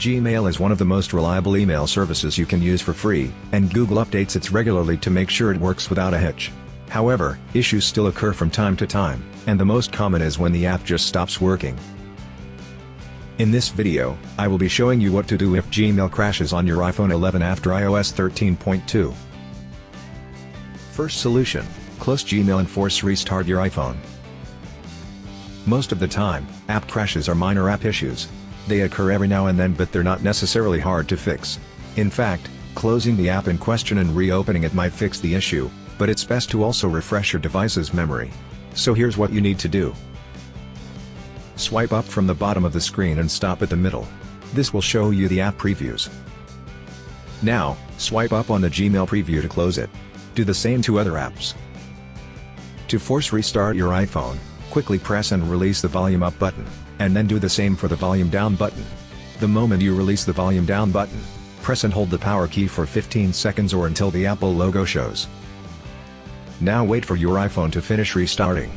Gmail is one of the most reliable email services you can use for free, and Google updates it regularly to make sure it works without a hitch. However, issues still occur from time to time, and the most common is when the app just stops working. In this video, I will be showing you what to do if Gmail crashes on your iPhone 11 after iOS 13.2. First solution: close Gmail and force restart your iPhone. Most of the time, app crashes are minor app issues. They occur every now and then, but they're not necessarily hard to fix. In fact, closing the app in question and reopening it might fix the issue, but it's best to also refresh your device's memory. So here's what you need to do. Swipe up from the bottom of the screen and stop at the middle. This will show you the app previews. Now, swipe up on the Gmail preview to close it. Do the same to other apps. To force restart your iPhone, quickly press and release the volume up button, and then do the same for the volume down button. The moment you release the volume down button, press and hold the power key for 15 seconds or until the Apple logo shows. Now wait for your iPhone to finish restarting.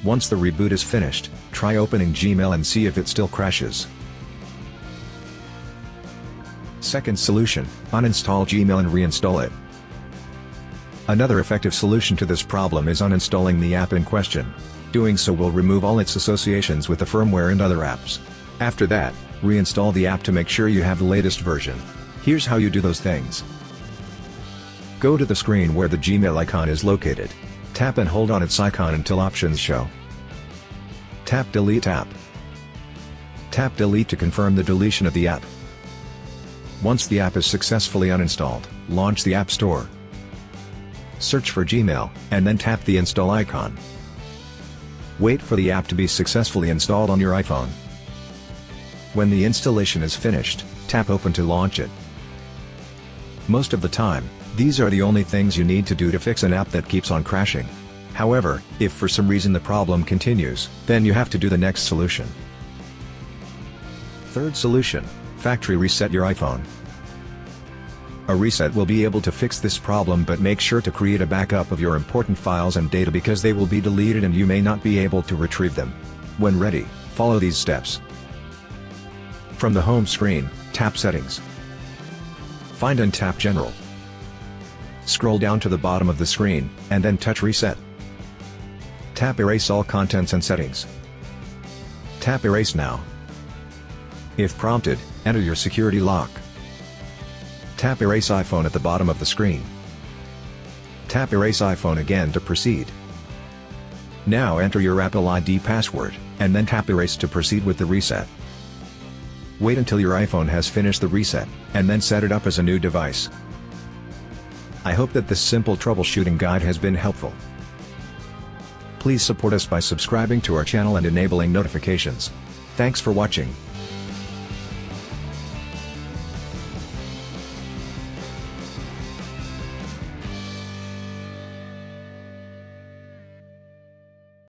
Once the reboot is finished, try opening Gmail and see if it still crashes. Second solution: uninstall Gmail and reinstall it. Another effective solution to this problem is uninstalling the app in question. Doing so will remove all its associations with the firmware and other apps. After that, reinstall the app to make sure you have the latest version. Here's how you do those things. Go to the screen where the Gmail icon is located. Tap and hold on its icon until options show. Tap Delete App. Tap Delete to confirm the deletion of the app. Once the app is successfully uninstalled, launch the App Store. Search for Gmail, and then tap the install icon. Wait for the app to be successfully installed on your iPhone. When the installation is finished, tap Open to launch it. Most of the time, these are the only things you need to do to fix an app that keeps on crashing. However, if for some reason the problem continues, then you have to do the next solution. Third solution: factory reset your iPhone. A reset will be able to fix this problem, but make sure to create a backup of your important files and data because they will be deleted and you may not be able to retrieve them. When ready, follow these steps. From the home screen, tap Settings. Find and tap General. Scroll down to the bottom of the screen, and then touch Reset. Tap Erase all contents and settings. Tap Erase now. If prompted, enter your security lock. Tap Erase iPhone at the bottom of the screen. Tap Erase iPhone again to proceed. Now enter your Apple ID password, and then tap Erase to proceed with the reset. Wait until your iPhone has finished the reset, and then set it up as a new device. I hope that this simple troubleshooting guide has been helpful. Please support us by subscribing to our channel and enabling notifications. Thanks for watching.